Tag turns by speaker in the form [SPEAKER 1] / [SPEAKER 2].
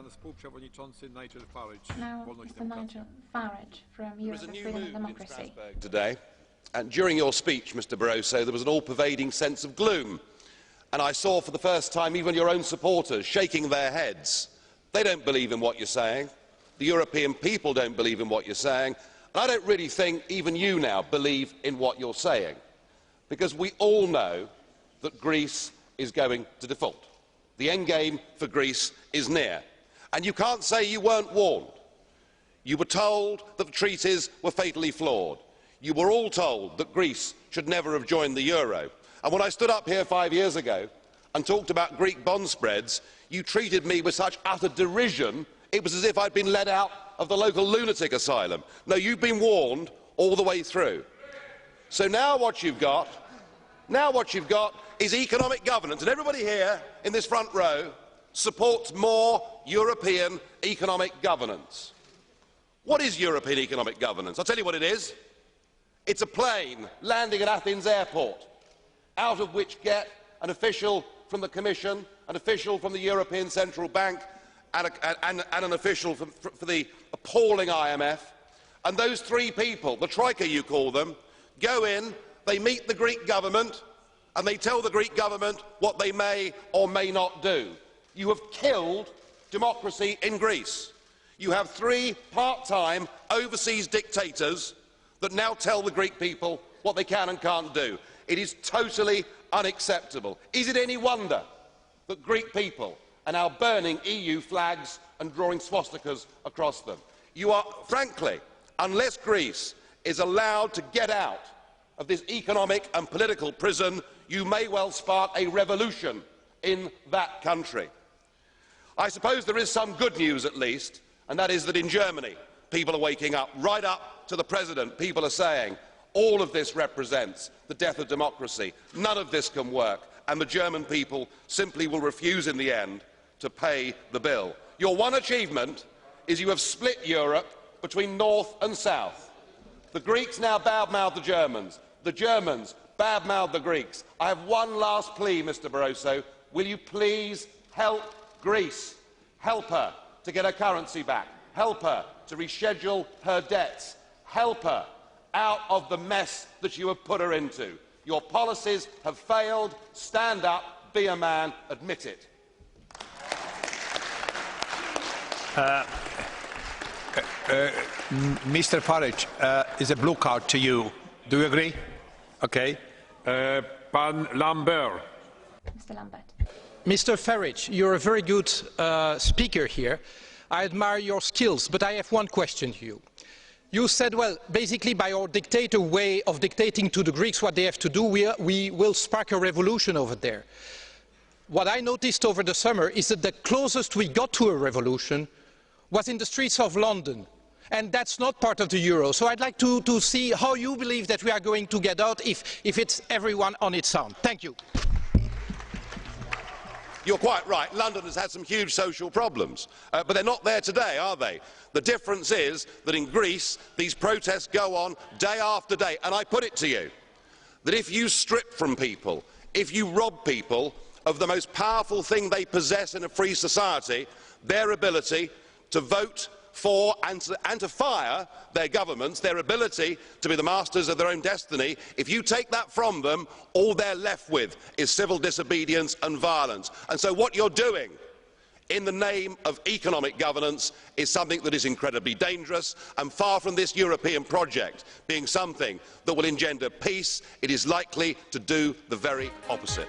[SPEAKER 1] pan współprzewodniczący Nigel Farage,
[SPEAKER 2] Now, Mr. Nigel Farage from Europe for Freedom and Democracy.
[SPEAKER 3] Today, and during your speech, Mr. Barroso, there was an all-pervading sense of gloom, and I saw for the first time even your own supporters shaking their heads. They don't believe in what you're saying. The European people don't believe in what you're saying. And I don't really think even you now believe in what you're saying, because we all know that Greece is going to default. The end game for Greece is near. And you can't say you weren't warned. You were told that the treaties were fatally flawed. You were all told that Greece should never have joined the euro. And when I stood up here 5 years ago and talked about Greek bond spreads, you treated me with such utter derision, it was as if I'd been let out of the local lunatic asylum. No, you've been warned all the way through. So now what you've got is economic governance, and everybody here in this front row supports more European economic governance. What is European economic governance? I'll tell you what it is. It's a plane landing at Athens airport, out of which get an official from the Commission, an official from the European Central Bank, and an official for the appalling IMF. And those three people, the Troika you call them, go in, they meet the Greek government, and they tell the Greek government what they may or may not do. You have killed democracy in Greece. You have three part-time overseas dictators that now tell the Greek people what they can and can't do. It is totally unacceptable. Is it any wonder that Greek people are now burning EU flags and drawing swastikas across them? You are, frankly, unless Greece is allowed to get out of this economic and political prison, you may well spark a revolution in that country. I suppose there is some good news at least, and that is that in Germany people are waking up. Right up to the President, people are saying all of this represents the death of democracy. None of this can work, and the German people simply will refuse in the end to pay the bill. Your one achievement is you have split Europe between North and South. The Greeks now badmouth the Germans. The Germans badmouth the Greeks. I have one last plea, Mr. Barroso. Will you please help Greece? Help her to get her currency back. Help her to reschedule her debts. Help her out of the mess that you have put her into. Your policies have failed. Stand up, be a man, admit it.
[SPEAKER 1] Mr. Farage, is a blue card to you. Do you agree? Okay. Pan Lambert.
[SPEAKER 2] Mr. Lambert.
[SPEAKER 4] Mr. Farage, you're a very good speaker here. I admire your skills, but I have one question to you. You said, well, basically by our dictator way of dictating to the Greeks what they have to do, we will spark a revolution over there. What I noticed over the summer is that the closest we got to a revolution was in the streets of London. And that's not part of the euro. So I'd like to see how you believe that we are going to get out if it's everyone on its own. Thank you.
[SPEAKER 3] You're quite right. London has had some huge social problems, but they're not there today, are they? The difference is that in Greece, these protests go on day after day. And I put it to you, that if you strip from people, if you rob people of the most powerful thing they possess in a free society, their ability to vote for and to fire their governments, their ability to be the masters of their own destiny, if you take that from them, all they're left with is civil disobedience and violence. And so what you're doing in the name of economic governance is something that is incredibly dangerous, and far from this European project being something that will engender peace, it is likely to do the very opposite.